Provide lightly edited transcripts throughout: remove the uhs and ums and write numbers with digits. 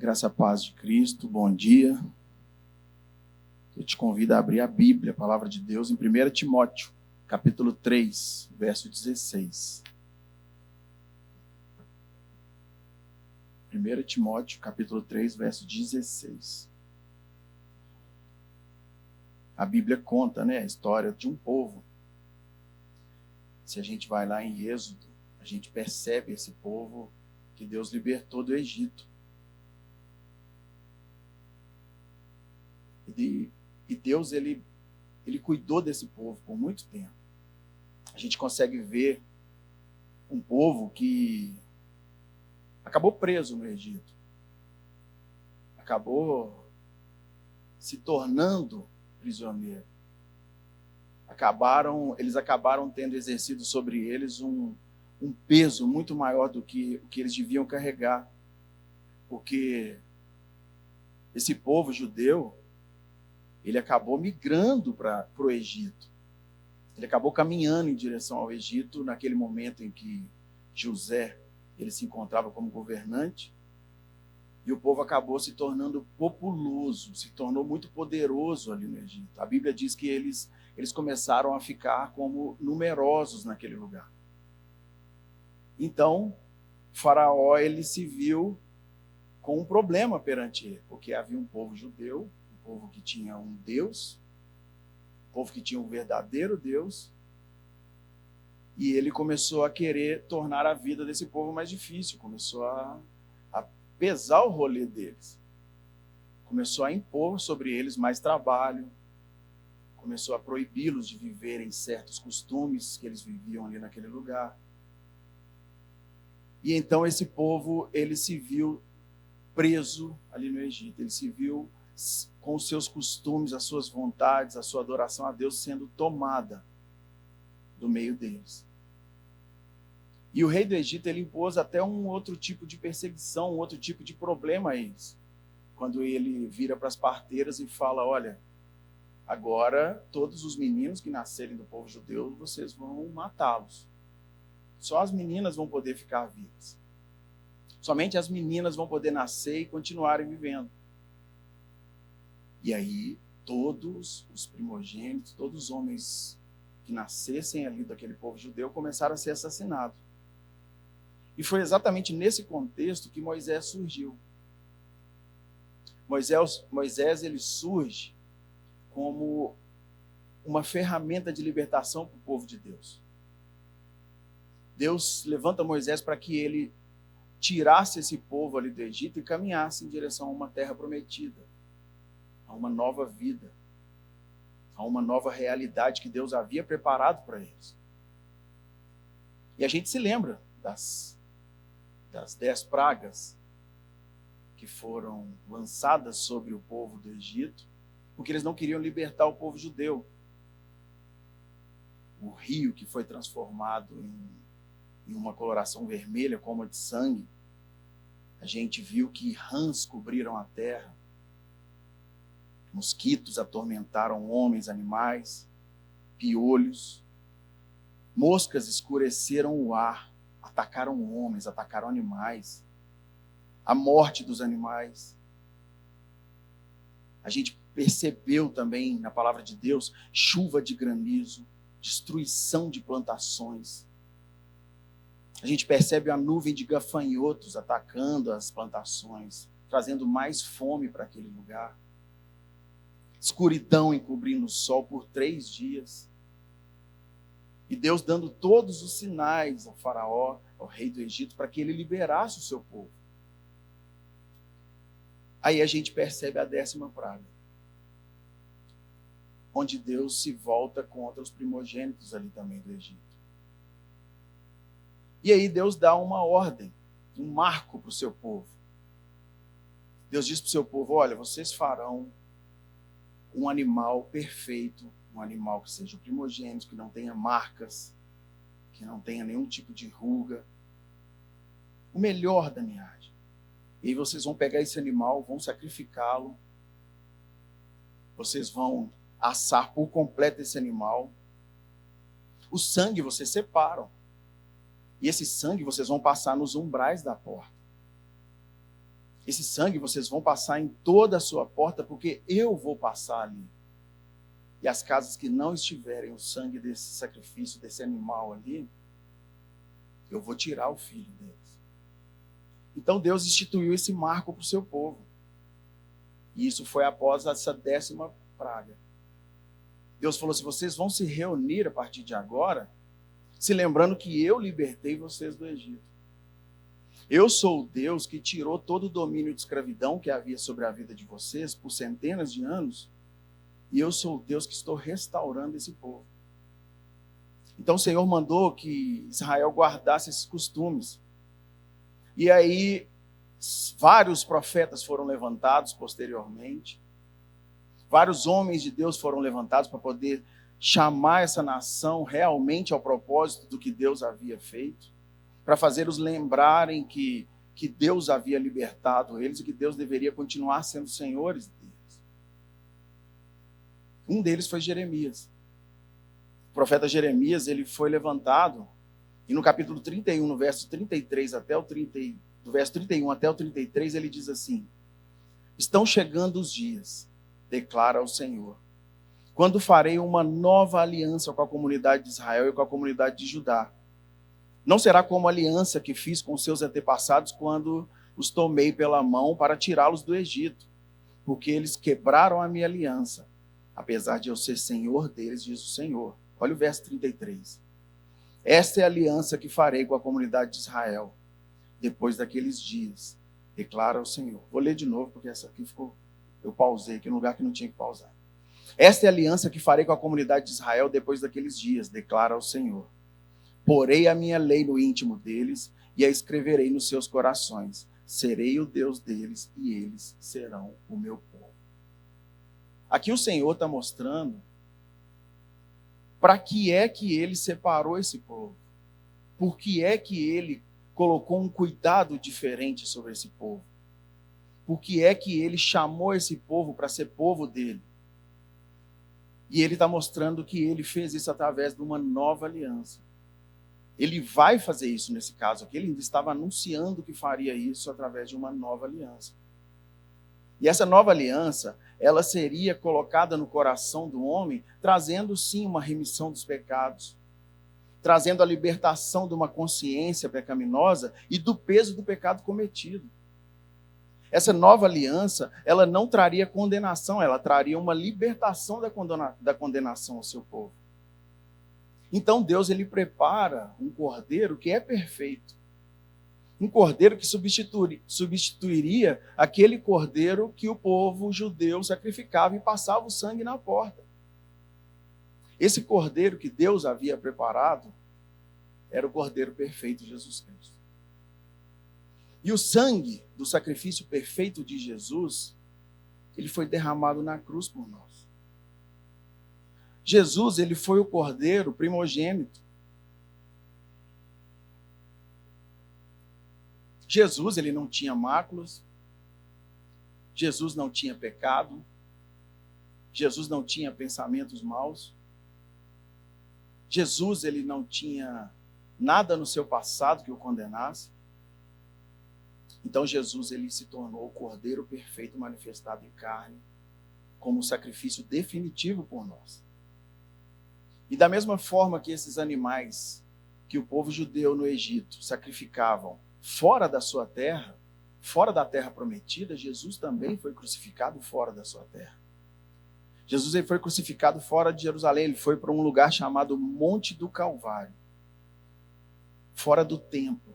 Graça e paz de Cristo, bom dia. Eu te convido a abrir a Bíblia, a palavra de Deus, em 1 Timóteo, capítulo 3, verso 16. 1 Timóteo, capítulo 3, verso 16. A Bíblia conta, a história de um povo. Se a gente vai lá em Êxodo, a gente percebe esse povo que Deus libertou do Egito. E Deus, ele cuidou desse povo por muito tempo. A gente consegue ver um povo que acabou preso no Egito. Acabou se tornando prisioneiro. Eles acabaram tendo exercido sobre eles um peso muito maior do que o que eles deviam carregar. Porque esse povo judeu, ele acabou migrando para o Egito. Ele acabou caminhando em direção ao Egito naquele momento em que José ele se encontrava como governante. E o povo acabou se tornando populoso, se tornou muito poderoso ali no Egito. A Bíblia diz que eles começaram a ficar como numerosos naquele lugar. Então, Faraó ele se viu com um problema perante ele, porque havia um povo judeu, um povo que tinha um Deus, um povo que tinha um verdadeiro Deus, e ele começou a querer tornar a vida desse povo mais difícil, começou a pesar o rolê deles, começou a impor sobre eles mais trabalho, começou a proibi-los de viverem certos costumes que eles viviam ali naquele lugar. E então esse povo, ele se viu preso ali no Egito, ele se viu com os seus costumes, as suas vontades, a sua adoração a Deus sendo tomada do meio deles. E o rei do Egito, ele impôs até um outro tipo de perseguição, um outro tipo de problema a eles. Quando ele vira para as parteiras e fala, olha, agora todos os meninos que nascerem do povo judeu, vocês vão matá-los. Só as meninas vão poder ficar vivas. Somente as meninas vão poder nascer e continuarem vivendo. E aí, todos os primogênitos, todos os homens que nascessem ali daquele povo judeu começaram a ser assassinados. E foi exatamente nesse contexto que Moisés surgiu. Moisés ele surge como uma ferramenta de libertação para o povo de Deus. Deus levanta Moisés para que ele tirasse esse povo ali do Egito e caminhasse em direção a uma terra prometida, a uma nova vida, a uma nova realidade que Deus havia preparado para eles. E a gente se lembra das 10 pragas que foram lançadas sobre o povo do Egito, porque eles não queriam libertar o povo judeu. O rio que foi transformado em uma coloração vermelha como a de sangue. A gente viu que rãs cobriram a terra. Mosquitos atormentaram homens, animais, piolhos. Moscas escureceram o ar, atacaram homens, atacaram animais. A morte dos animais. A gente percebeu também na palavra de Deus chuva de granizo, destruição de plantações. A gente percebe a nuvem de gafanhotos atacando as plantações, trazendo mais fome para aquele lugar. Escuridão encobrindo o sol por 3 dias. E Deus dando todos os sinais ao faraó, ao rei do Egito, para que ele liberasse o seu povo. Aí a gente percebe a 10ª praga, onde Deus se volta contra os primogênitos ali também do Egito. E aí Deus dá uma ordem, um marco para o seu povo. Deus diz para o seu povo, olha, vocês farão um animal perfeito, um animal que seja primogênito, que não tenha marcas, que não tenha nenhum tipo de ruga, o melhor da linhagem. E aí vocês vão pegar esse animal, vão sacrificá-lo, vocês vão assar por completo esse animal, o sangue vocês separam, e esse sangue vocês vão passar nos umbrais da porta. Esse sangue vocês vão passar em toda a sua porta, porque eu vou passar ali. E as casas que não estiverem o sangue desse sacrifício, desse animal ali, eu vou tirar o filho deles. Então Deus instituiu esse marco para o seu povo. E isso foi após essa 10ª praga. Deus falou assim: vocês vão se reunir a partir de agora, se lembrando que eu libertei vocês do Egito. Eu sou o Deus que tirou todo o domínio de escravidão que havia sobre a vida de vocês por centenas de anos. E eu sou o Deus que estou restaurando esse povo. Então o Senhor mandou que Israel guardasse esses costumes. E aí vários profetas foram levantados posteriormente. Vários homens de Deus foram levantados para poder chamar essa nação realmente ao propósito do que Deus havia feito, para fazê-los lembrarem que Deus havia libertado eles e que Deus deveria continuar sendo senhores deles. Um deles foi Jeremias. O profeta Jeremias, ele foi levantado, e no capítulo 31, no verso 33 até o 30, do verso 31 até o 33, ele diz assim: estão chegando os dias, declara o Senhor, quando farei uma nova aliança com a comunidade de Israel e com a comunidade de Judá. Não será como a aliança que fiz com seus antepassados quando os tomei pela mão para tirá-los do Egito, porque eles quebraram a minha aliança, apesar de eu ser Senhor deles, diz o Senhor. Olha o verso 33. Esta é a aliança que farei com a comunidade de Israel, depois daqueles dias, declara o Senhor. Vou ler de novo, porque essa aqui ficou... Eu pausei aqui no lugar que não tinha que pausar. Esta é a aliança que farei com a comunidade de Israel depois daqueles dias, declara o Senhor. Porei a minha lei no íntimo deles e a escreverei nos seus corações. Serei o Deus deles e eles serão o meu povo. Aqui o Senhor está mostrando para que é que ele separou esse povo. Por que é que ele colocou um cuidado diferente sobre esse povo? Por que é que ele chamou esse povo para ser povo dele? E ele está mostrando que ele fez isso através de uma nova aliança. Ele vai fazer isso nesse caso aqui. Ele ainda estava anunciando que faria isso através de uma nova aliança. E essa nova aliança, ela seria colocada no coração do homem, trazendo sim uma remissão dos pecados, trazendo a libertação de uma consciência pecaminosa e do peso do pecado cometido. Essa nova aliança, ela não traria condenação, ela traria uma libertação da condenação ao seu povo. Então Deus, ele prepara um cordeiro que é perfeito. Um cordeiro que substituiria aquele cordeiro que o povo judeu sacrificava e passava o sangue na porta. Esse cordeiro que Deus havia preparado era o cordeiro perfeito, Jesus Cristo. E o sangue do sacrifício perfeito de Jesus, ele foi derramado na cruz por nós. Jesus, ele foi o cordeiro primogênito. Jesus, ele não tinha máculas. Jesus não tinha pecado. Jesus não tinha pensamentos maus. Jesus, ele não tinha nada no seu passado que o condenasse. Então Jesus, ele se tornou o cordeiro perfeito manifestado em carne, como sacrifício definitivo por nós. E da mesma forma que esses animais que o povo judeu no Egito sacrificavam fora da sua terra, fora da terra prometida, Jesus também foi crucificado fora da sua terra. Jesus, ele foi crucificado fora de Jerusalém, ele foi para um lugar chamado Monte do Calvário, fora do templo.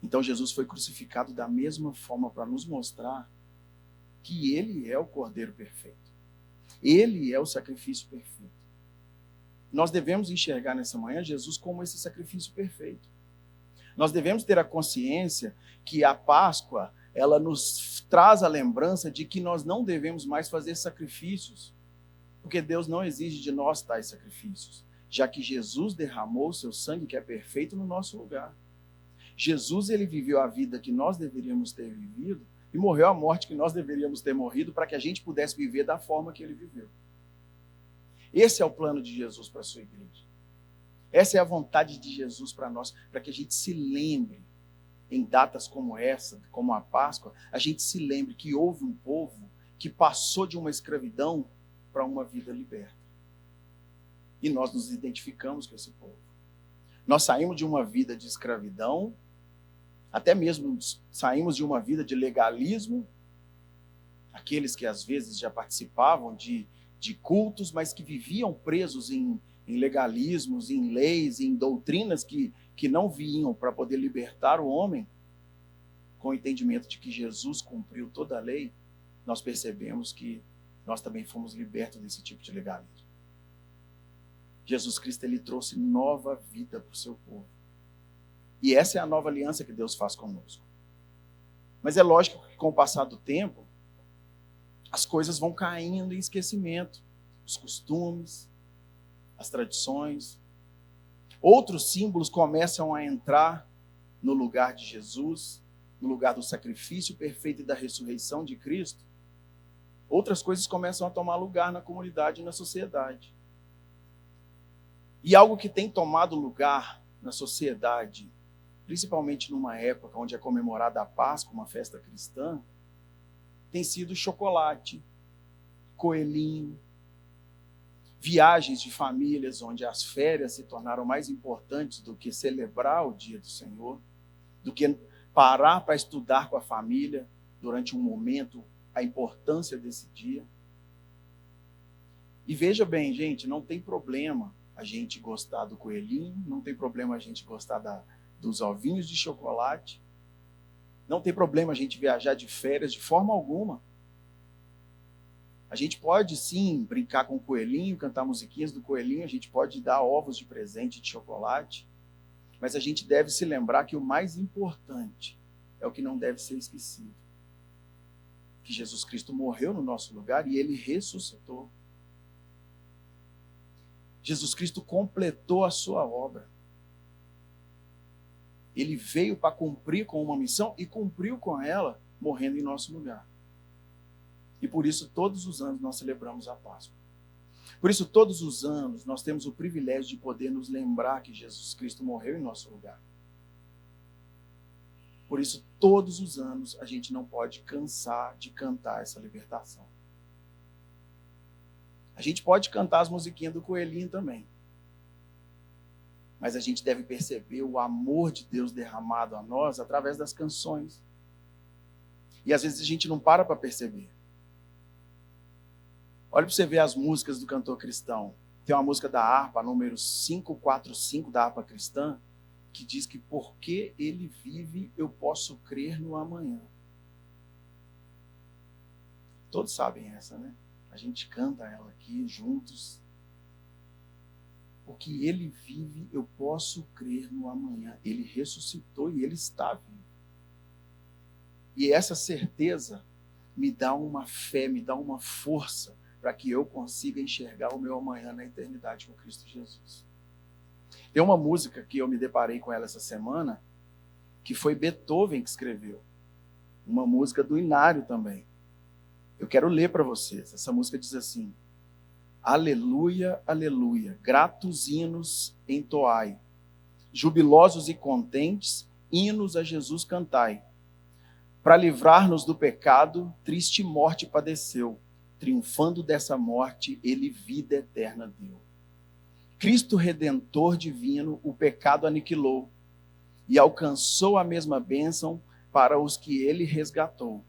Então Jesus foi crucificado da mesma forma para nos mostrar que ele é o cordeiro perfeito. Ele é o sacrifício perfeito. Nós devemos enxergar nessa manhã Jesus como esse sacrifício perfeito. Nós devemos ter a consciência que a Páscoa, ela nos traz a lembrança de que nós não devemos mais fazer sacrifícios, porque Deus não exige de nós tais sacrifícios, já que Jesus derramou o seu sangue, que é perfeito, no nosso lugar. Jesus, ele viveu a vida que nós deveríamos ter vivido e morreu a morte que nós deveríamos ter morrido para que a gente pudesse viver da forma que ele viveu. Esse é o plano de Jesus para a sua igreja. Essa é a vontade de Jesus para nós, para que a gente se lembre em datas como essa, como a Páscoa, a gente se lembre que houve um povo que passou de uma escravidão para uma vida liberta. E nós nos identificamos com esse povo. Nós saímos de uma vida de escravidão, até mesmo saímos de uma vida de legalismo, aqueles que às vezes já participavam de cultos, mas que viviam presos em legalismos, em leis, em doutrinas que não vinham para poder libertar o homem, com o entendimento de que Jesus cumpriu toda a lei, nós percebemos que nós também fomos libertos desse tipo de legalismo. Jesus Cristo, ele trouxe nova vida para o seu povo. E essa é a nova aliança que Deus faz conosco. Mas é lógico que com o passar do tempo, as coisas vão caindo em esquecimento. Os costumes, as tradições. Outros símbolos começam a entrar no lugar de Jesus, no lugar do sacrifício perfeito e da ressurreição de Cristo. Outras coisas começam a tomar lugar na comunidade e na sociedade. E algo que tem tomado lugar na sociedade, principalmente numa época onde é comemorada a Páscoa, uma festa cristã, tem sido chocolate, coelhinho, viagens de famílias onde as férias se tornaram mais importantes do que celebrar o dia do Senhor, do que parar para estudar com a família durante um momento a importância desse dia. E veja bem, gente, não tem problema a gente gostar do coelhinho, não tem problema a gente gostar dos ovinhos de chocolate, não tem problema a gente viajar de férias de forma alguma. A gente pode sim brincar com o coelhinho, cantar musiquinhas do coelhinho, a gente pode dar ovos de presente de chocolate, mas a gente deve se lembrar que o mais importante é o que não deve ser esquecido. Que Jesus Cristo morreu no nosso lugar e ele ressuscitou. Jesus Cristo completou a sua obra. Ele veio para cumprir com uma missão e cumpriu com ela, morrendo em nosso lugar. E por isso, todos os anos, nós celebramos a Páscoa. Por isso, todos os anos, nós temos o privilégio de poder nos lembrar que Jesus Cristo morreu em nosso lugar. Por isso, todos os anos, a gente não pode cansar de cantar essa libertação. A gente pode cantar as musiquinhas do coelhinho também. Mas a gente deve perceber o amor de Deus derramado a nós através das canções. E às vezes a gente não para perceber. Olha para você ver as músicas do cantor cristão. Tem uma música da harpa, número 545 da harpa cristã, que diz que porque ele vive, eu posso crer no amanhã. Todos sabem essa, né? A gente canta ela aqui juntos. Porque ele vive, eu posso crer no amanhã. Ele ressuscitou e ele está vivo. E essa certeza me dá uma fé, me dá uma força para que eu consiga enxergar o meu amanhã na eternidade com Cristo Jesus. Tem uma música que eu me deparei com ela essa semana, que foi Beethoven que escreveu. Uma música do Inário também. Eu quero ler para vocês. Essa música diz assim: Aleluia, aleluia, gratos hinos entoai, jubilosos e contentes, hinos a Jesus cantai. Para livrar-nos do pecado, triste morte padeceu, triunfando dessa morte, ele vida eterna deu. Cristo Redentor divino, o pecado aniquilou, e alcançou a mesma bênção para os que ele resgatou.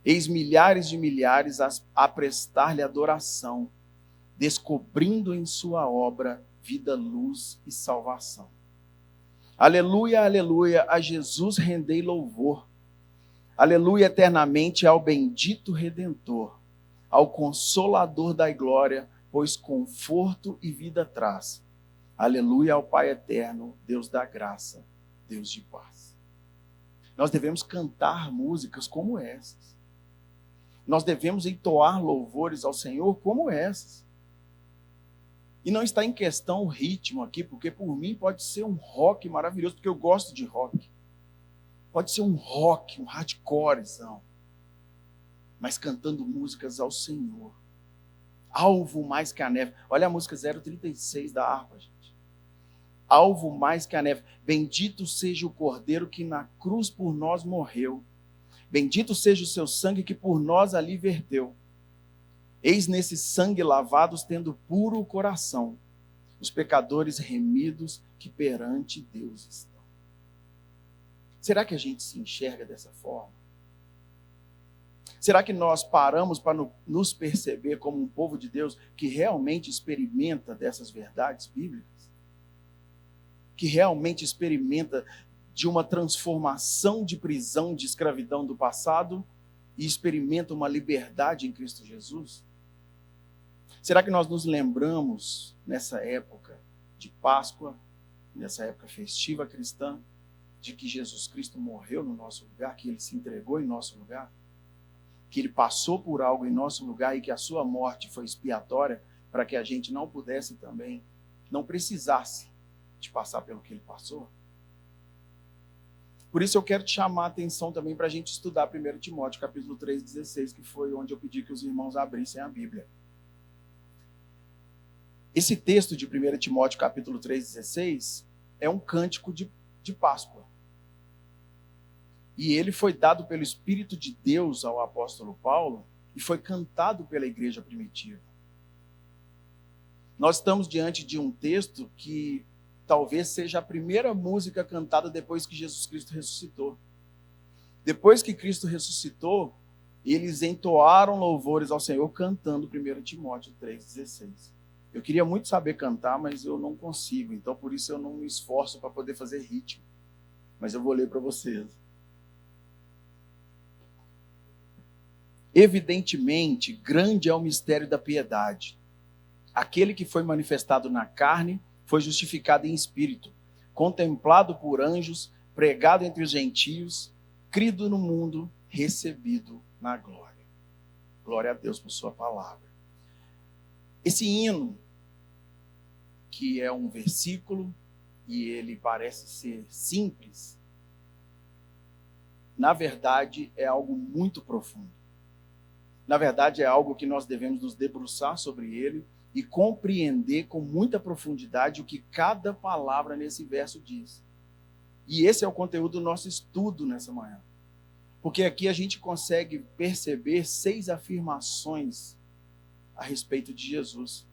Eis milhares de milhares a prestar-lhe adoração, descobrindo em sua obra vida, luz e salvação. Aleluia, aleluia, a Jesus rendei louvor. Aleluia eternamente ao bendito Redentor, ao Consolador da glória, pois conforto e vida traz. Aleluia ao Pai eterno, Deus da graça, Deus de paz. Nós devemos cantar músicas como essas. Nós devemos entoar louvores ao Senhor como essas. E não está em questão o ritmo aqui, porque por mim pode ser um rock maravilhoso, porque eu gosto de rock. Pode ser um rock, um hardcorezão, mas cantando músicas ao Senhor. Alvo mais que a neve. Olha a música 036 da harpa, gente. alvo mais que a neve. Bendito seja o Cordeiro que na cruz por nós morreu. Bendito seja o seu sangue que por nós ali verteu. Eis nesse sangue lavados, tendo puro o coração, os pecadores remidos que perante Deus estão. Será que a gente se enxerga dessa forma? Será que nós paramos para nos perceber como um povo de Deus que realmente experimenta dessas verdades bíblicas? Que realmente experimenta de uma transformação de prisão, de escravidão do passado e experimenta uma liberdade em Cristo Jesus? Será que nós nos lembramos, nessa época de Páscoa, nessa época festiva cristã, de que Jesus Cristo morreu no nosso lugar, que Ele se entregou em nosso lugar, que Ele passou por algo em nosso lugar e que a sua morte foi expiatória para que a gente não pudesse também, não precisasse de passar pelo que Ele passou? Por isso eu quero te chamar a atenção também para a gente estudar 1 Timóteo capítulo 3,16, que foi onde eu pedi que os irmãos abrissem a Bíblia. Esse texto de 1 Timóteo capítulo 3,16 é um cântico de Páscoa. E ele foi dado pelo Espírito de Deus ao apóstolo Paulo e foi cantado pela igreja primitiva. Nós estamos diante de um texto que talvez seja a primeira música cantada depois que Jesus Cristo ressuscitou. Depois que Cristo ressuscitou, eles entoaram louvores ao Senhor cantando 1 Timóteo 3,16. Eu queria muito saber cantar, mas eu não consigo. Então, por isso eu não me esforço para poder fazer ritmo. Mas eu vou ler para vocês. Evidentemente, grande é o mistério da piedade. Aquele que foi manifestado na carne foi justificado em espírito, contemplado por anjos, pregado entre os gentios, crido no mundo, recebido na glória. Glória a Deus por sua palavra. Esse hino, que é um versículo, e ele parece ser simples, na verdade é algo muito profundo. Na verdade é algo que nós devemos nos debruçar sobre ele e compreender com muita profundidade o que cada palavra nesse verso diz. E esse é o conteúdo do nosso estudo nessa manhã. Porque aqui a gente consegue perceber 6 afirmações a respeito de Jesus.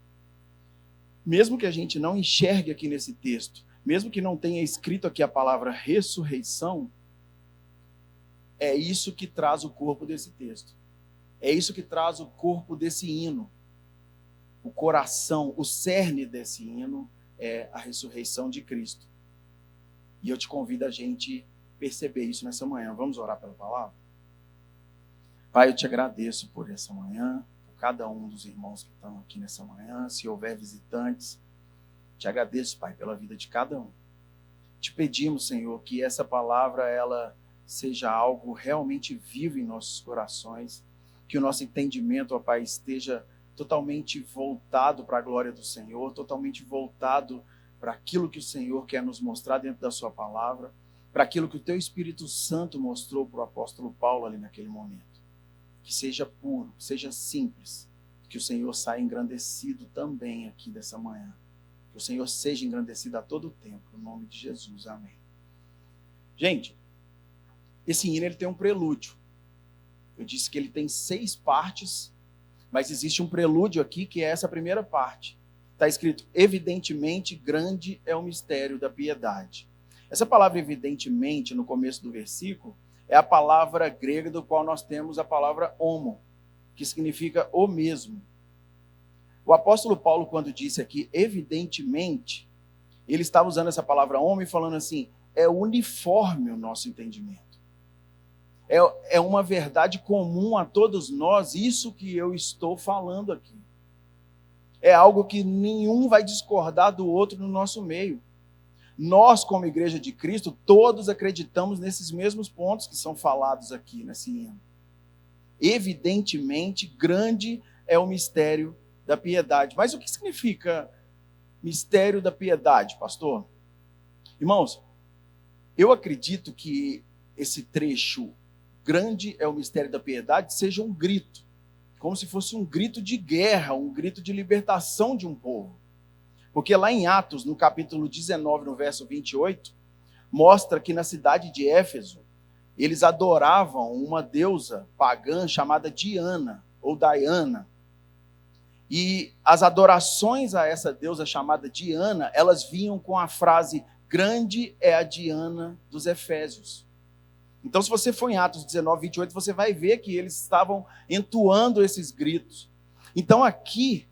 Mesmo que a gente não enxergue aqui nesse texto, mesmo que não tenha escrito aqui a palavra ressurreição, é isso que traz o corpo desse texto. É isso que traz o corpo desse hino. O coração, o cerne desse hino é a ressurreição de Cristo. E eu te convido a gente perceber isso nessa manhã. Vamos orar pela palavra? Pai, eu te agradeço por essa manhã, cada um dos irmãos que estão aqui nessa manhã, se houver visitantes, te agradeço, Pai, pela vida de cada um. Te pedimos, Senhor, que essa palavra, ela seja algo realmente vivo em nossos corações, que o nosso entendimento, ó Pai, esteja totalmente voltado para a glória do Senhor, totalmente voltado para aquilo que o Senhor quer nos mostrar dentro da sua palavra, para aquilo que o teu Espírito Santo mostrou para o apóstolo Paulo ali naquele momento. Que seja puro, seja simples, que o Senhor saia engrandecido também aqui dessa manhã. Que o Senhor seja engrandecido a todo tempo, no nome de Jesus, amém. Gente, esse hino ele tem um prelúdio. Eu disse que ele tem 6 partes, mas existe um prelúdio aqui que é essa primeira parte. Está escrito, evidentemente grande é o mistério da piedade. Essa palavra evidentemente, no começo do versículo, é a palavra grega do qual nós temos a palavra homo, que significa o mesmo. O apóstolo Paulo, quando disse aqui, evidentemente, ele estava usando essa palavra homo e falando assim, é uniforme o nosso entendimento. É uma verdade comum a todos nós, isso que eu estou falando aqui. É algo que nenhum vai discordar do outro no nosso meio. Nós, como Igreja de Cristo, todos acreditamos nesses mesmos pontos que são falados aqui nesse hino. Evidentemente, grande é o mistério da piedade. Mas o que significa mistério da piedade, pastor? Irmãos, eu acredito que esse trecho, grande é o mistério da piedade, seja um grito. Como se fosse um grito de guerra, um grito de libertação de um povo. Porque lá em Atos, no capítulo 19, no verso 28, mostra que na cidade de Éfeso, eles adoravam uma deusa pagã chamada Diana, ou Diana. E as adorações a essa deusa chamada Diana, elas vinham com a frase: grande é a Diana dos Efésios. Então, se você for em Atos 19, 28, você vai ver que eles estavam entoando esses gritos. Então, aqui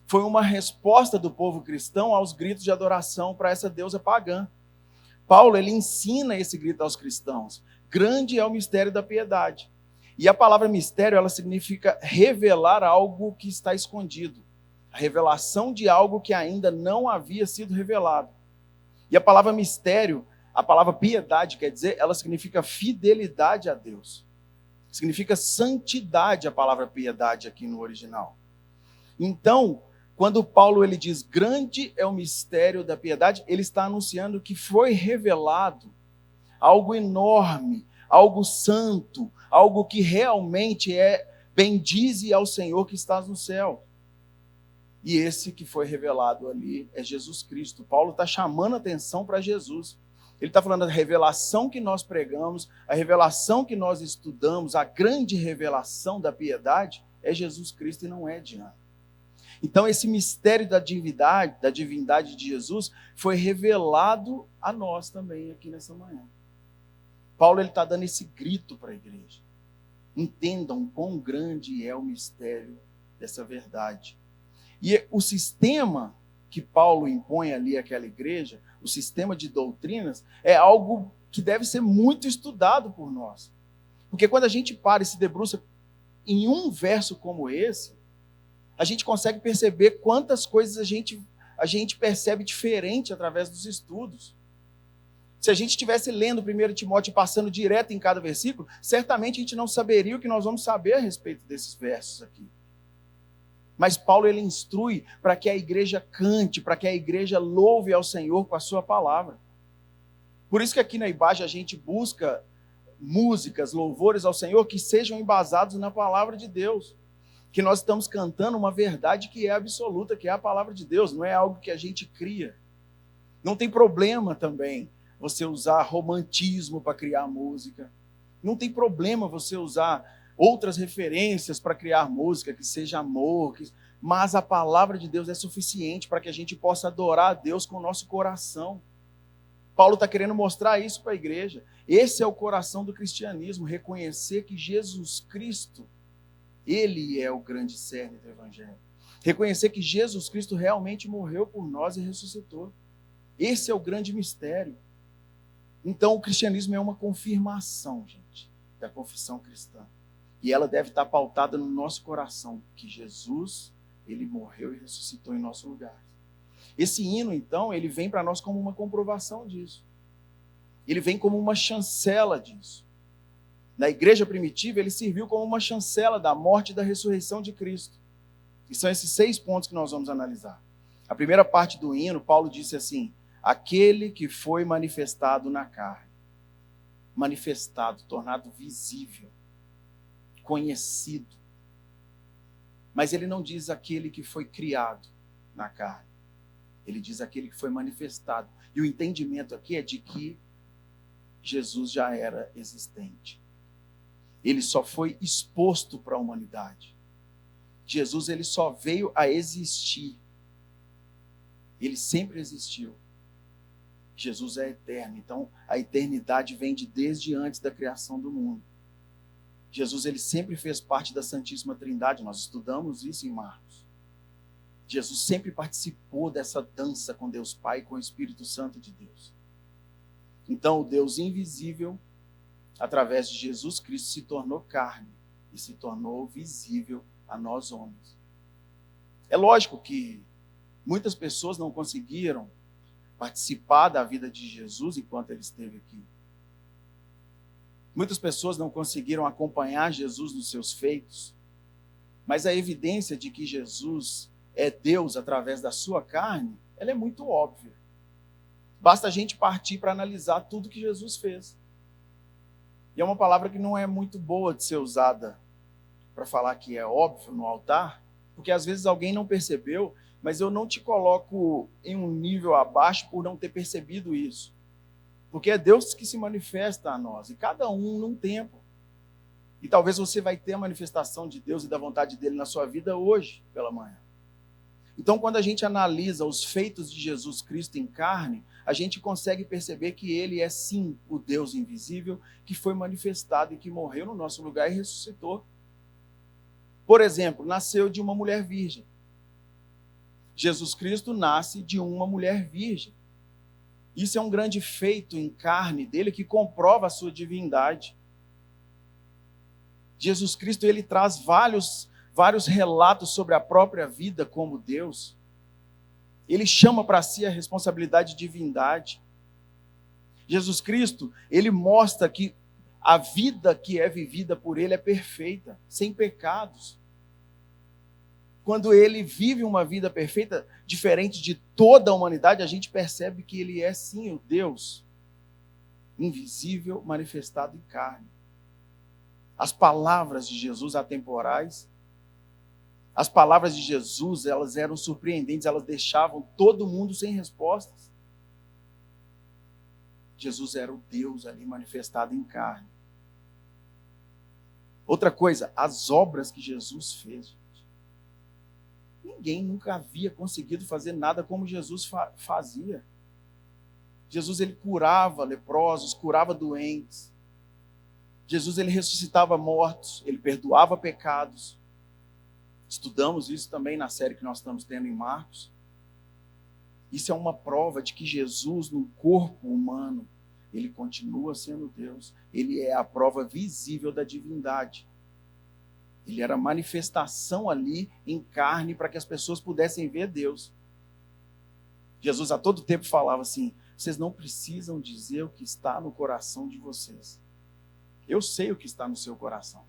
foi uma resposta do povo cristão aos gritos de adoração para essa deusa pagã. Paulo, ele ensina esse grito aos cristãos: grande é o mistério da piedade. E a palavra mistério, ela significa revelar algo que está escondido. A revelação de algo que ainda não havia sido revelado. E a palavra mistério, a palavra piedade, quer dizer, ela significa fidelidade a Deus. Significa santidade, a palavra piedade aqui no original. Então, quando Paulo ele diz grande é o mistério da piedade, ele está anunciando que foi revelado algo enorme, algo santo, algo que realmente bendize ao Senhor que está no céu. E esse que foi revelado ali é Jesus Cristo. Paulo está chamando a atenção para Jesus. Ele está falando da revelação que nós pregamos, a revelação que nós estudamos, a grande revelação da piedade é Jesus Cristo e não é Diana. Então esse mistério da divindade de Jesus foi revelado a nós também aqui nessa manhã. Paulo está dando esse grito para a igreja. Entendam quão grande é o mistério dessa verdade. E o sistema que Paulo impõe ali àquela igreja, o sistema de doutrinas, é algo que deve ser muito estudado por nós. Porque quando a gente para e se debruça em um verso como esse, a gente consegue perceber quantas coisas a gente percebe diferente através dos estudos. Se a gente estivesse lendo 1 Timóteo e passando direto em cada versículo, certamente a gente não saberia o que nós vamos saber a respeito desses versos aqui. Mas Paulo ele instrui para que a igreja cante, para que a igreja louve ao Senhor com a sua palavra. Por isso que aqui na IBAGE a gente busca músicas, louvores ao Senhor que sejam embasados na palavra de Deus. Que nós estamos cantando uma verdade que é absoluta, que é a palavra de Deus, não é algo que a gente cria. Não tem problema também você usar romantismo para criar música. Não tem problema você usar outras referências para criar música, que seja amor, mas a palavra de Deus é suficiente para que a gente possa adorar a Deus com o nosso coração. Paulo está querendo mostrar isso para a igreja. Esse é o coração do cristianismo, reconhecer que Jesus Cristo, Ele é o grande cerne do Evangelho. Reconhecer que Jesus Cristo realmente morreu por nós e ressuscitou. Esse é o grande mistério. Então, o cristianismo é uma confirmação, gente, da confissão cristã. E ela deve estar pautada no nosso coração, que Jesus, Ele morreu e ressuscitou em nosso lugar. Esse hino, então, ele vem para nós como uma comprovação disso. Ele vem como uma chancela disso. Na igreja primitiva, ele serviu como uma chancela da morte e da ressurreição de Cristo. E são esses 6 pontos que nós vamos analisar. A primeira parte do hino, Paulo disse assim: aquele que foi manifestado na carne. Manifestado, tornado visível, conhecido. Mas ele não diz aquele que foi criado na carne. Ele diz aquele que foi manifestado. E o entendimento aqui é de que Jesus já era existente. Ele só foi exposto para a humanidade. Jesus ele só veio a existir. Ele sempre existiu. Jesus é eterno. Então, a eternidade vem desde antes da criação do mundo. Jesus ele sempre fez parte da Santíssima Trindade. Nós estudamos isso em Marcos. Jesus sempre participou dessa dança com Deus Pai e com o Espírito Santo de Deus. Então, o Deus invisível, através de Jesus Cristo, se tornou carne e se tornou visível a nós homens. É lógico que muitas pessoas não conseguiram participar da vida de Jesus enquanto ele esteve aqui. Muitas pessoas não conseguiram acompanhar Jesus nos seus feitos, mas a evidência de que Jesus é Deus através da sua carne, ela é muito óbvia. Basta a gente partir para analisar tudo que Jesus fez. E é uma palavra que não é muito boa de ser usada para falar que é óbvio no altar, porque às vezes alguém não percebeu mas eu não te coloco em um nível abaixo por não ter percebido isso. Porque é Deus que se manifesta a nós, e cada um num tempo. E talvez você vai ter a manifestação de Deus e da vontade dele na sua vida hoje, pela manhã. Então, quando a gente analisa os feitos de Jesus Cristo em carne, a gente consegue perceber que ele é sim o Deus invisível que foi manifestado e que morreu no nosso lugar e ressuscitou. Por exemplo, nasceu de uma mulher virgem. Jesus Cristo nasce de uma mulher virgem. Isso é um grande feito em carne dele que comprova a sua divindade. Jesus Cristo, ele traz vários relatos sobre a própria vida como Deus. Ele chama para si a responsabilidade de divindade. Jesus Cristo, ele mostra que a vida que é vivida por ele é perfeita, sem pecados. Quando ele vive uma vida perfeita, diferente de toda a humanidade, a gente percebe que ele é sim o Deus invisível manifestado em carne. As palavras de Jesus atemporais, as palavras de Jesus, elas eram surpreendentes, elas deixavam todo mundo sem respostas. Jesus era o Deus ali manifestado em carne. Outra coisa, as obras que Jesus fez. Ninguém nunca havia conseguido fazer nada como Jesus fazia. Jesus, ele curava leprosos, curava doentes. Jesus, ele ressuscitava mortos, ele perdoava pecados. Estudamos isso também na série que nós estamos tendo em Marcos. Isso é uma prova de que Jesus, no corpo humano, ele continua sendo Deus. Ele é a prova visível da divindade. Ele era a manifestação ali em carne para que as pessoas pudessem ver Deus. Jesus a todo tempo falava assim: vocês não precisam dizer o que está no coração de vocês. Eu sei o que está no seu coração.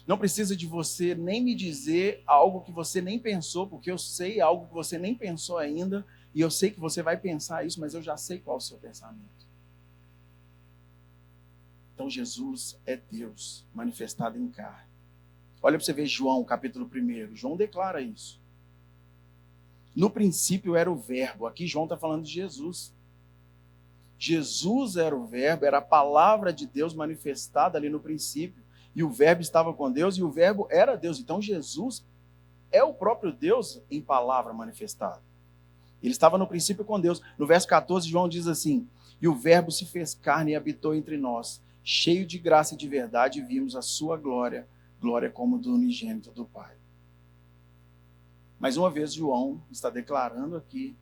Não precisa de você nem me dizer algo que você nem pensou, porque eu sei algo que você nem pensou ainda, e eu sei que você vai pensar isso, mas eu já sei qual é o seu pensamento. Então Jesus é Deus manifestado em carne. Olha para você ver João, capítulo 1. João declara isso. No princípio era o verbo. Aqui João está falando de Jesus. Jesus era o verbo, era a palavra de Deus manifestada ali no princípio. E o verbo estava com Deus e o verbo era Deus. Então Jesus é o próprio Deus em palavra manifestada. Ele estava no princípio com Deus. No verso 14, João diz assim: e o verbo se fez carne e habitou entre nós, cheio de graça e de verdade, e vimos a sua glória, glória como do unigênito do Pai. Mais uma vez, João está declarando aqui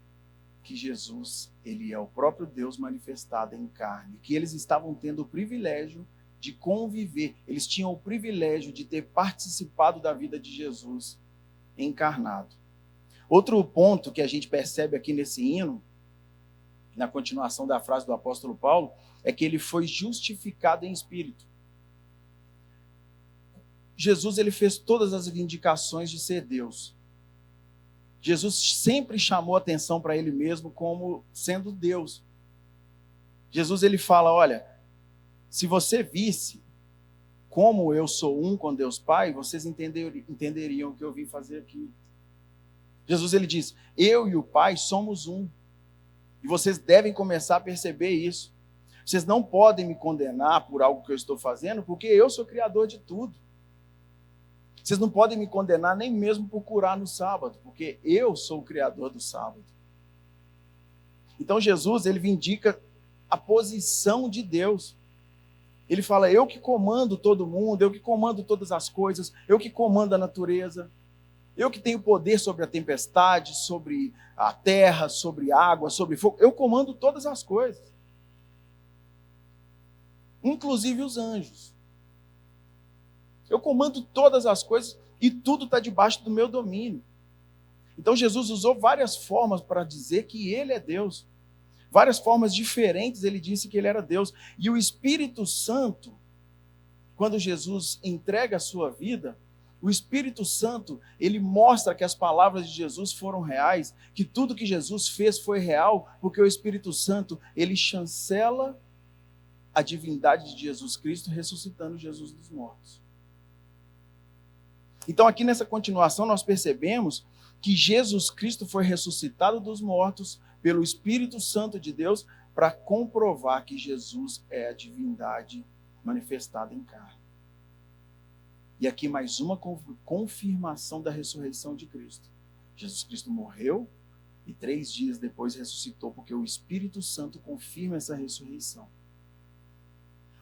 que Jesus, ele é o próprio Deus manifestado em carne, que eles estavam tendo o privilégio de conviver, eles tinham o privilégio de ter participado da vida de Jesus encarnado. Outro ponto que a gente percebe aqui nesse hino, na continuação da frase do apóstolo Paulo, é que ele foi justificado em espírito. Jesus, ele fez todas as vindicações de ser Deus. Jesus sempre chamou atenção para ele mesmo como sendo Deus. Jesus, ele fala: olha, se você visse como eu sou um com Deus Pai, vocês entenderiam o que eu vim fazer aqui. Jesus, ele diz: eu e o Pai somos um. E vocês devem começar a perceber isso. Vocês não podem me condenar por algo que eu estou fazendo, porque eu sou criador de tudo. Vocês não podem me condenar nem mesmo por curar no sábado, porque eu sou o criador do sábado. Então Jesus, ele vindica a posição de Deus. Ele fala: eu que comando todo mundo, eu que comando todas as coisas, eu que comando a natureza, eu que tenho poder sobre a tempestade, sobre a terra, sobre a água, sobre fogo, eu comando todas as coisas, inclusive os anjos. Eu comando todas as coisas e tudo está debaixo do meu domínio. Então Jesus usou várias formas para dizer que ele é Deus. Várias formas diferentes ele disse que ele era Deus. E o Espírito Santo, quando Jesus entrega a sua vida, o Espírito Santo, ele mostra que as palavras de Jesus foram reais, que tudo que Jesus fez foi real, porque o Espírito Santo, ele chancela a divindade de Jesus Cristo, ressuscitando Jesus dos mortos. Então, aqui nessa continuação, nós percebemos que Jesus Cristo foi ressuscitado dos mortos pelo Espírito Santo de Deus para comprovar que Jesus é a divindade manifestada em carne. E aqui mais uma confirmação da ressurreição de Cristo. Jesus Cristo morreu e 3 dias depois ressuscitou, porque o Espírito Santo confirma essa ressurreição.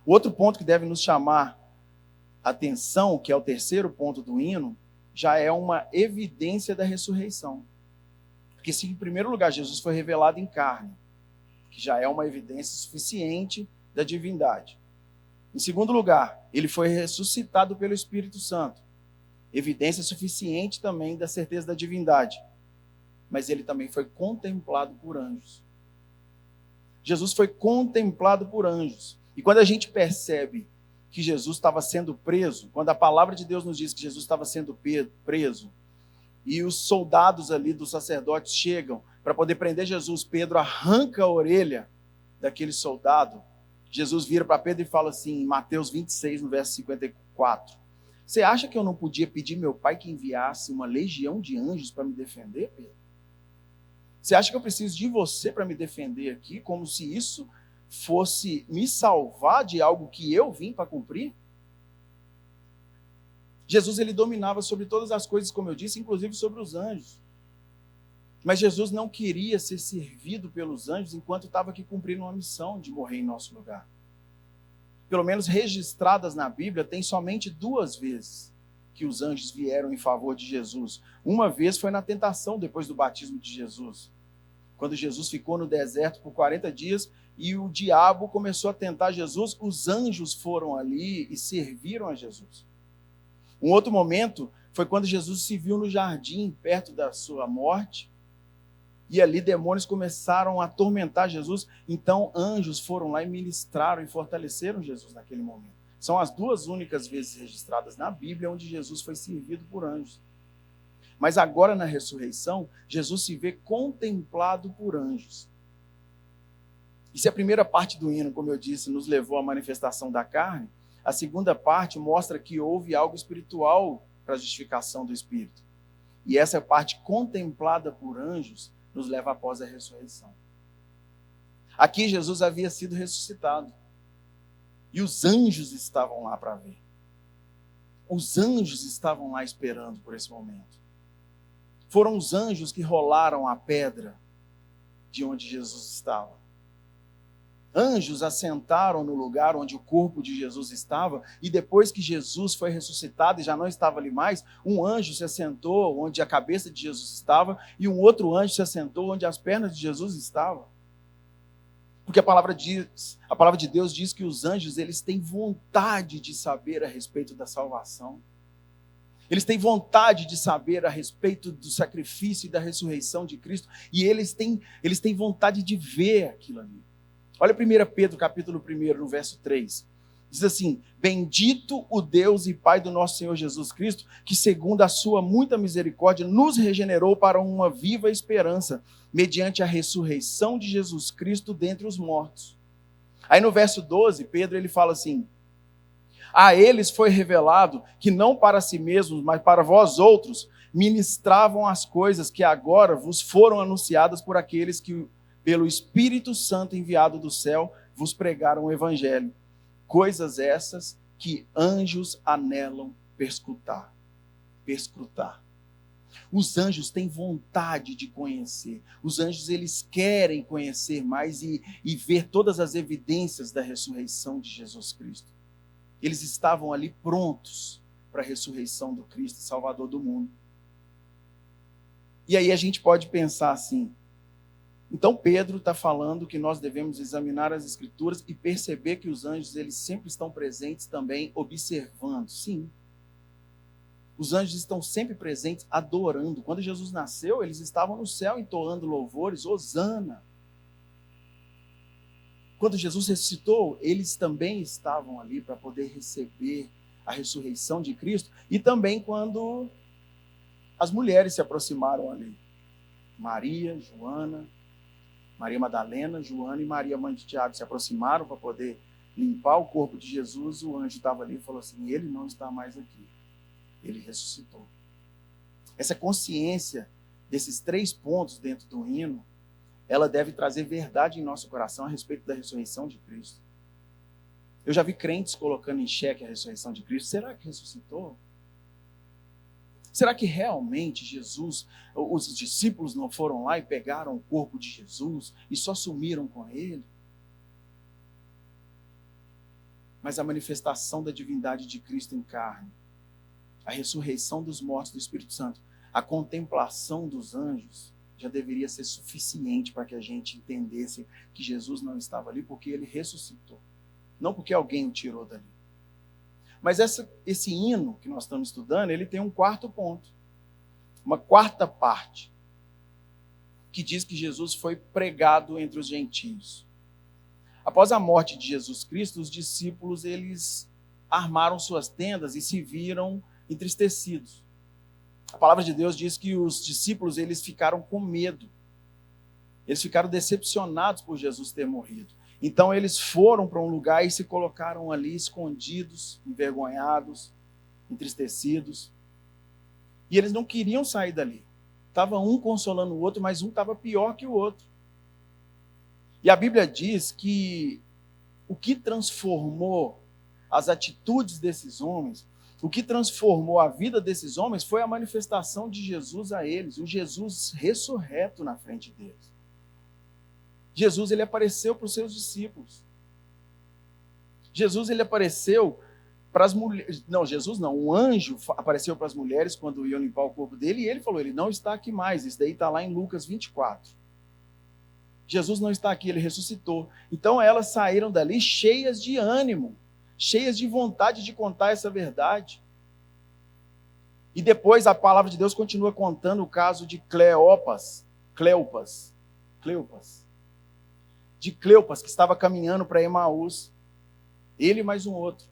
O outro ponto que deve nos chamar a atenção, que é o terceiro ponto do hino, já é uma evidência da ressurreição. Porque se em primeiro lugar Jesus foi revelado em carne, que já é uma evidência suficiente da divindade. Em segundo lugar, ele foi ressuscitado pelo Espírito Santo. Evidência suficiente também da certeza da divindade. Mas ele também foi contemplado por anjos. Jesus foi contemplado por anjos. E quando a gente percebe que Jesus estava sendo preso, quando a palavra de Deus nos diz que Jesus estava sendo preso, e os soldados ali dos sacerdotes chegam para poder prender Jesus, Pedro arranca a orelha daquele soldado. Jesus vira para Pedro e fala assim, em Mateus 26, no verso 54, você acha que eu não podia pedir meu pai que enviasse uma legião de anjos para me defender, Pedro? Você acha que eu preciso de você para me defender aqui, como se isso fosse me salvar de algo que eu vim para cumprir? Jesus, ele dominava sobre todas as coisas, como eu disse, inclusive sobre os anjos. Mas Jesus não queria ser servido pelos anjos enquanto estava aqui cumprindo uma missão de morrer em nosso lugar. Pelo menos registradas na Bíblia, tem somente 2 vezes que os anjos vieram em favor de Jesus. Uma vez foi na tentação, depois do batismo de Jesus. Quando Jesus ficou no deserto por 40 dias e o diabo começou a tentar Jesus, os anjos foram ali e serviram a Jesus. Um outro momento foi quando Jesus se viu no jardim, perto da sua morte, e ali demônios começaram a atormentar Jesus, então anjos foram lá e ministraram e fortaleceram Jesus naquele momento. São as 2 únicas vezes registradas na Bíblia onde Jesus foi servido por anjos. Mas agora na ressurreição, Jesus se vê contemplado por anjos. E se a primeira parte do hino, como eu disse, nos levou à manifestação da carne, a segunda parte mostra que houve algo espiritual para a justificação do Espírito. E essa parte contemplada por anjos nos leva após a ressurreição. Aqui Jesus havia sido ressuscitado. E os anjos estavam lá para ver. Os anjos estavam lá esperando por esse momento. Foram os anjos que rolaram a pedra de onde Jesus estava. Anjos assentaram no lugar onde o corpo de Jesus estava, e depois que Jesus foi ressuscitado e já não estava ali mais, um anjo se assentou onde a cabeça de Jesus estava, e um outro anjo se assentou onde as pernas de Jesus estavam. Porque a palavra de Deus diz que os anjos, eles têm vontade de saber a respeito da salvação. Eles têm vontade de saber a respeito do sacrifício e da ressurreição de Cristo, e eles têm vontade de ver aquilo ali. Olha 1 Pedro, capítulo 1, no verso 3. Diz assim, bendito o Deus e Pai do nosso Senhor Jesus Cristo, que segundo a sua muita misericórdia, nos regenerou para uma viva esperança, mediante a ressurreição de Jesus Cristo dentre os mortos. Aí no verso 12, Pedro ele fala assim, a eles foi revelado que não para si mesmos, mas para vós outros, ministravam as coisas que agora vos foram anunciadas por aqueles que pelo Espírito Santo enviado do céu, vos pregaram o Evangelho. Coisas essas que anjos anelam perscrutar. Os anjos têm vontade de conhecer. Os anjos, eles querem conhecer mais e ver todas as evidências da ressurreição de Jesus Cristo. Eles estavam ali prontos para a ressurreição do Cristo, Salvador do mundo. E aí a gente pode pensar assim, então Pedro está falando que nós devemos examinar as Escrituras e perceber que os anjos, eles sempre estão presentes também observando. Sim. Os anjos estão sempre presentes adorando. Quando Jesus nasceu, eles estavam no céu entoando louvores, Hosana. Quando Jesus ressuscitou, eles também estavam ali para poder receber a ressurreição de Cristo. E também quando as mulheres se aproximaram ali. Maria, Joana, Maria Madalena, Joana e Maria, mãe de Tiago, se aproximaram para poder limpar o corpo de Jesus. O anjo estava ali e falou assim, ele não está mais aqui. Ele ressuscitou. Essa consciência desses 3 pontos dentro do hino, ela deve trazer verdade em nosso coração a respeito da ressurreição de Cristo. Eu já vi crentes colocando em xeque a ressurreição de Cristo. Será que ressuscitou? Será que realmente Jesus, os discípulos não foram lá e pegaram o corpo de Jesus e só sumiram com ele? Mas a manifestação da divindade de Cristo em carne, a ressurreição dos mortos do Espírito Santo, a contemplação dos anjos, já deveria ser suficiente para que a gente entendesse que Jesus não estava ali porque ele ressuscitou. Não porque alguém o tirou dali. Mas esse hino que nós estamos estudando, ele tem um 4º ponto. Uma 4ª parte. Que diz que Jesus foi pregado entre os gentios. Após a morte de Jesus Cristo, os discípulos, eles armaram suas tendas e se viram entristecidos. A palavra de Deus diz que os discípulos, eles ficaram com medo. Eles ficaram decepcionados por Jesus ter morrido. Então eles foram para um lugar e se colocaram ali escondidos, envergonhados, entristecidos. E eles não queriam sair dali. Estava um consolando o outro, mas um estava pior que o outro. E a Bíblia diz que o que transformou as atitudes desses homens, o que transformou a vida desses homens foi a manifestação de Jesus a eles, o Jesus ressurreto na frente deles. Jesus, ele apareceu para os seus discípulos. Jesus, ele apareceu para as mulheres. Não, Jesus não. Um anjo apareceu para as mulheres quando iam limpar o corpo dele e ele falou, ele não está aqui mais. Isso daí está lá em Lucas 24. Jesus não está aqui, ele ressuscitou. Então elas saíram dali cheias de ânimo, cheias de vontade de contar essa verdade. E depois a palavra de Deus continua contando o caso de Cleopas, que estava caminhando para Emaús, ele e mais um outro.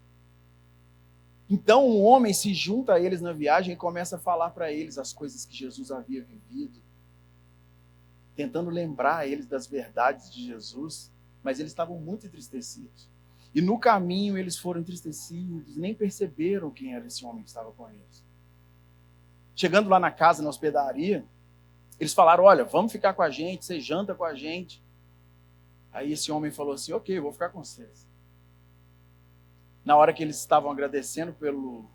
Então um homem se junta a eles na viagem e começa a falar para eles as coisas que Jesus havia vivido, tentando lembrar eles das verdades de Jesus, mas eles estavam muito entristecidos. E no caminho eles foram entristecidos, nem perceberam quem era esse homem que estava com eles. Chegando lá na casa, na hospedaria, eles falaram, olha, vamos ficar com a gente, você janta com a gente. Aí esse homem falou assim, ok, eu vou ficar com vocês. Na hora que eles estavam agradecendo pelo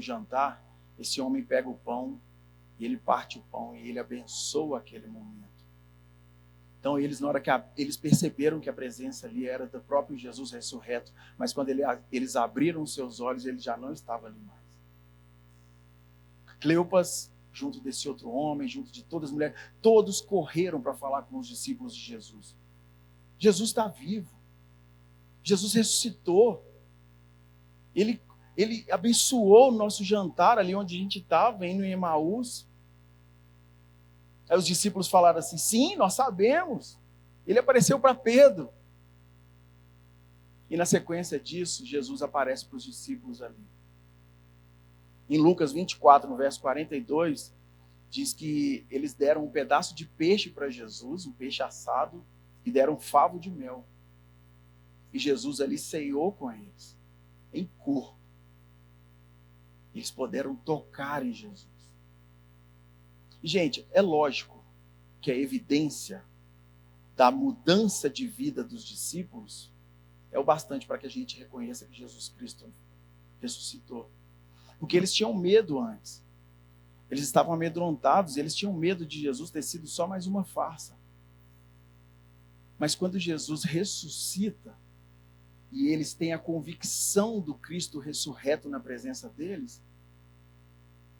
jantar, esse homem pega o pão, e ele parte o pão, e ele abençoa aquele momento. Então eles, na hora que eles perceberam que a presença ali era do próprio Jesus ressurreto, mas quando eles abriram seus olhos, ele já não estava ali mais. Cleopas, junto desse outro homem, junto de todas as mulheres, todos correram para falar com os discípulos de Jesus. Jesus está vivo. Jesus ressuscitou. Ele abençoou o nosso jantar ali onde a gente estava, indo em Emaús. Aí os discípulos falaram assim, sim, nós sabemos. Ele apareceu para Pedro. E na sequência disso, Jesus aparece para os discípulos ali. Em Lucas 24, no verso 42, diz que eles deram um pedaço de peixe para Jesus, um peixe assado, e deram um favo de mel. E Jesus ali ceiou com eles, em corpo. Eles puderam tocar em Jesus. E, gente, é lógico que a evidência da mudança de vida dos discípulos é o bastante para que a gente reconheça que Jesus Cristo ressuscitou. Porque eles tinham medo antes. Eles estavam amedrontados, eles tinham medo de Jesus ter sido só mais uma farsa. Mas quando Jesus ressuscita, e eles têm a convicção do Cristo ressurreto na presença deles,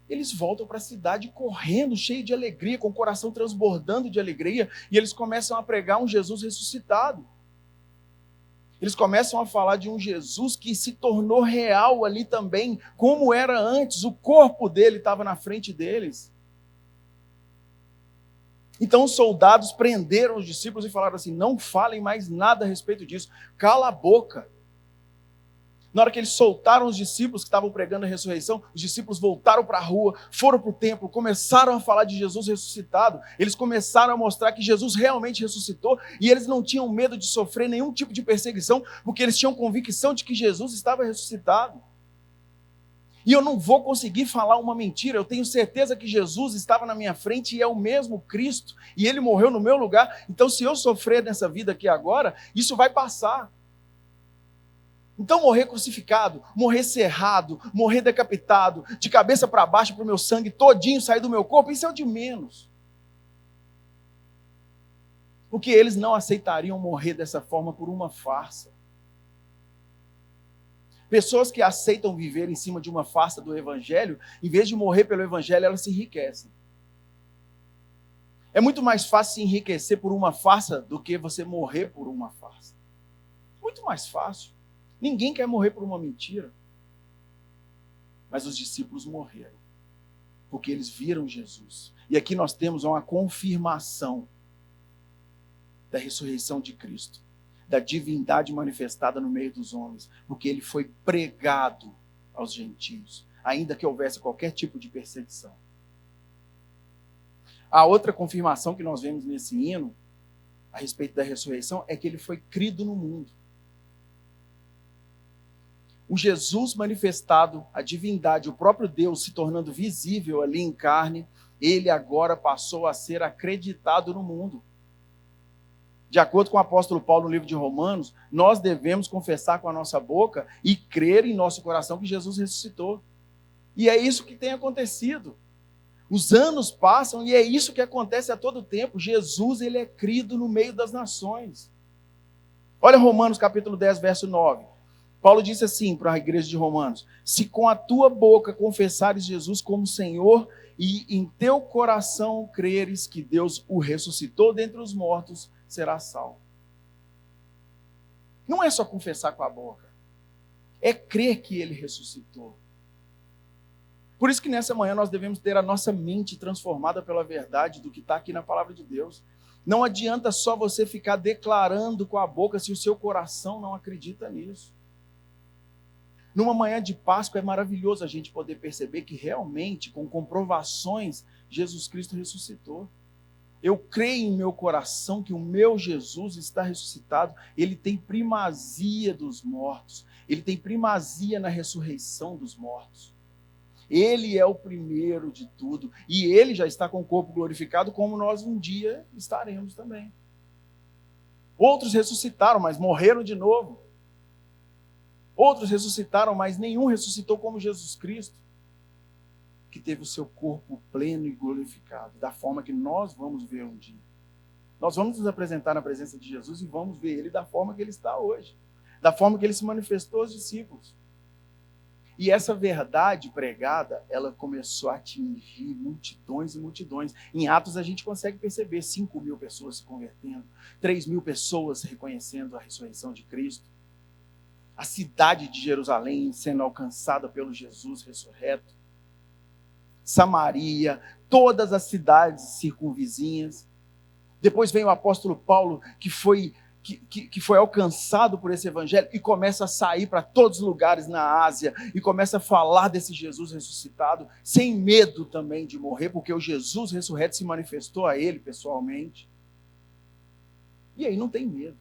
eles voltam para a cidade correndo, cheio de alegria, com o coração transbordando de alegria, e eles começam a pregar um Jesus ressuscitado. Eles começam a falar de um Jesus que se tornou real ali também, como era antes, o corpo dele estava na frente deles. Então os soldados prenderam os discípulos e falaram assim, não falem mais nada a respeito disso, cala a boca. Na hora que eles soltaram os discípulos que estavam pregando a ressurreição, os discípulos voltaram para a rua, foram para o templo, começaram a falar de Jesus ressuscitado. Eles começaram a mostrar que Jesus realmente ressuscitou e eles não tinham medo de sofrer nenhum tipo de perseguição, porque eles tinham convicção de que Jesus estava ressuscitado. E eu não vou conseguir falar uma mentira. Eu tenho certeza que Jesus estava na minha frente e é o mesmo Cristo. E ele morreu no meu lugar. Então, se eu sofrer nessa vida aqui agora, isso vai passar. Então, morrer crucificado, morrer cerrado, morrer decapitado, de cabeça para baixo, para o meu sangue todinho sair do meu corpo, isso é o de menos. Porque eles não aceitariam morrer dessa forma por uma farsa. Pessoas que aceitam viver em cima de uma farsa do Evangelho, em vez de morrer pelo Evangelho, elas se enriquecem. É muito mais fácil se enriquecer por uma farsa do que você morrer por uma farsa. Muito mais fácil. Ninguém quer morrer por uma mentira. Mas os discípulos morreram, porque eles viram Jesus. E aqui nós temos uma confirmação da ressurreição de Cristo, da divindade manifestada no meio dos homens, porque ele foi pregado aos gentios, ainda que houvesse qualquer tipo de perseguição. A outra confirmação que nós vemos nesse hino, a respeito da ressurreição, é que ele foi crido no mundo. O Jesus manifestado, a divindade, o próprio Deus se tornando visível ali em carne, ele agora passou a ser acreditado no mundo. De acordo com o apóstolo Paulo no livro de Romanos, nós devemos confessar com a nossa boca e crer em nosso coração que Jesus ressuscitou. E é isso que tem acontecido. Os anos passam e é isso que acontece a todo tempo. Jesus, ele é crido no meio das nações. Olha Romanos capítulo 10, verso 9. Paulo disse assim para a igreja de Romanos: se com a tua boca confessares Jesus como Senhor e em teu coração creres que Deus o ressuscitou dentre os mortos, será salvo. Não é só confessar com a boca, é crer que ele ressuscitou. Por isso que nessa manhã nós devemos ter a nossa mente transformada pela verdade do que está aqui na palavra de Deus. Não adianta só você ficar declarando com a boca se o seu coração não acredita nisso. Numa manhã de Páscoa é maravilhoso a gente poder perceber que realmente, com comprovações, Jesus Cristo ressuscitou. Eu creio em meu coração que o meu Jesus está ressuscitado. Ele tem primazia dos mortos. Ele tem primazia na ressurreição dos mortos. Ele é o primeiro de tudo. E ele já está com o corpo glorificado, como nós um dia estaremos também. Outros ressuscitaram, mas morreram de novo. Outros ressuscitaram, mas nenhum ressuscitou como Jesus Cristo, que teve o seu corpo pleno e glorificado, da forma que nós vamos ver um dia. Nós vamos nos apresentar na presença de Jesus e vamos ver ele da forma que ele está hoje, da forma que ele se manifestou aos discípulos. E essa verdade pregada, ela começou a atingir multidões e multidões. Em Atos a gente consegue perceber 5.000 pessoas se convertendo, 3.000 pessoas reconhecendo a ressurreição de Cristo. A cidade de Jerusalém sendo alcançada pelo Jesus ressurreto. Samaria, todas as cidades circunvizinhas. Depois vem o apóstolo Paulo, que foi alcançado por esse evangelho e começa a sair para todos os lugares na Ásia e começa a falar desse Jesus ressuscitado, sem medo também de morrer, porque o Jesus ressurreto se manifestou a ele pessoalmente. E aí não tem medo.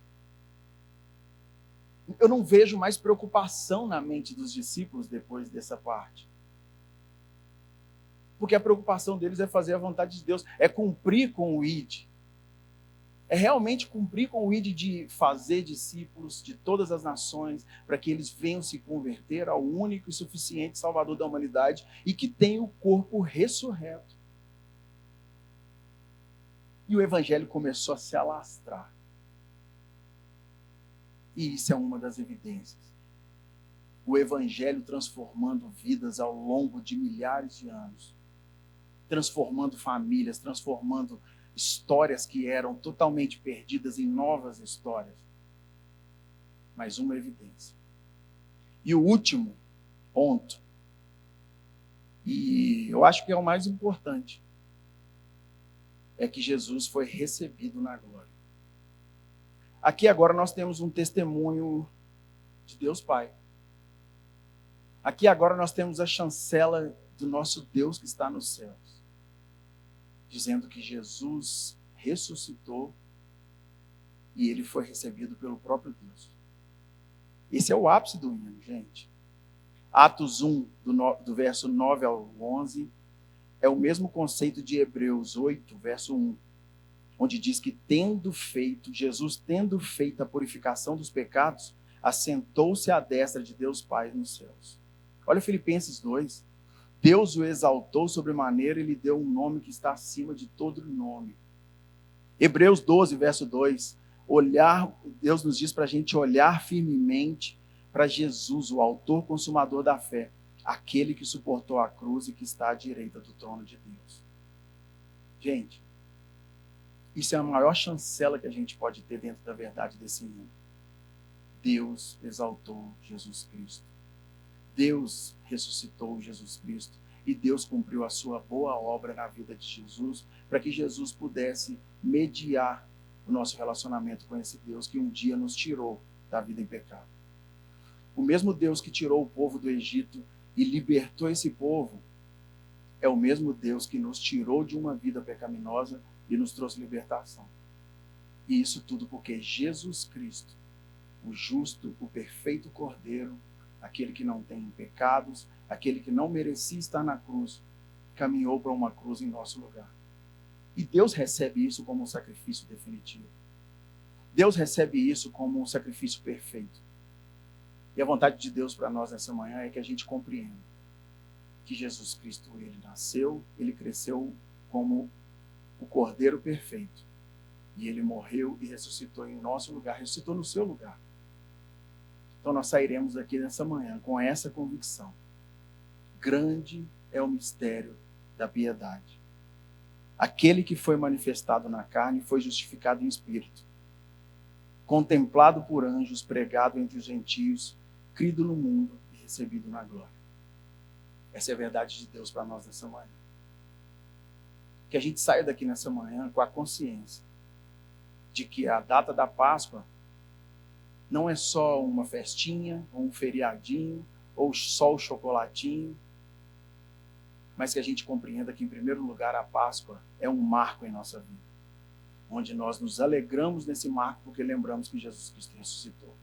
Eu não vejo mais preocupação na mente dos discípulos depois dessa parte. Porque a preocupação deles é fazer a vontade de Deus, é cumprir com o ID. É realmente cumprir com o ID de fazer discípulos de todas as nações, para que eles venham se converter ao único e suficiente Salvador da humanidade e que tem o corpo ressurreto. E o evangelho começou a se alastrar. E isso é uma das evidências. O evangelho transformando vidas ao longo de milhares de anos. Transformando famílias, transformando histórias que eram totalmente perdidas em novas histórias. Mais uma evidência. E o último ponto, e eu acho que é o mais importante, é que Jesus foi recebido na glória. Aqui agora nós temos um testemunho de Deus Pai. Aqui agora nós temos a chancela do nosso Deus que está nos céus, dizendo que Jesus ressuscitou e ele foi recebido pelo próprio Deus. Esse é o ápice do hino, gente. Atos 1, do verso 9 ao 11, é o mesmo conceito de Hebreus 8, verso 1, onde diz que Jesus tendo feito a purificação dos pecados, assentou-se à destra de Deus Pai nos céus. Olha Filipenses 2, Deus o exaltou sobremaneira e lhe deu um nome que está acima de todo nome. Hebreus 12, verso 2, Deus nos diz para a gente olhar firmemente para Jesus, o autor consumador da fé, aquele que suportou a cruz e que está à direita do trono de Deus. Gente, isso é a maior chancela que a gente pode ter dentro da verdade desse mundo. Deus exaltou Jesus Cristo. Deus ressuscitou Jesus Cristo. E Deus cumpriu a sua boa obra na vida de Jesus, para que Jesus pudesse mediar o nosso relacionamento com esse Deus que um dia nos tirou da vida em pecado. O mesmo Deus que tirou o povo do Egito e libertou esse povo, é o mesmo Deus que nos tirou de uma vida pecaminosa e nos trouxe libertação. E isso tudo porque Jesus Cristo, o justo, o perfeito Cordeiro, aquele que não tem pecados, aquele que não merecia estar na cruz, caminhou para uma cruz em nosso lugar. E Deus recebe isso como um sacrifício definitivo. Deus recebe isso como um sacrifício perfeito. E a vontade de Deus para nós nessa manhã é que a gente compreenda que Jesus Cristo, ele nasceu, ele cresceu como o Cordeiro perfeito. E ele morreu e ressuscitou em nosso lugar, ressuscitou no seu lugar. Então nós sairemos daqui nessa manhã com essa convicção. Grande é o mistério da piedade. Aquele que foi manifestado na carne foi justificado em espírito, contemplado por anjos, pregado entre os gentios, crido no mundo e recebido na glória. Essa é a verdade de Deus para nós nessa manhã. Que a gente saia daqui nessa manhã com a consciência de que a data da Páscoa não é só uma festinha, ou um feriadinho, ou só o chocolatinho, mas que a gente compreenda que, em primeiro lugar, a Páscoa é um marco em nossa vida, onde nós nos alegramos nesse marco porque lembramos que Jesus Cristo ressuscitou.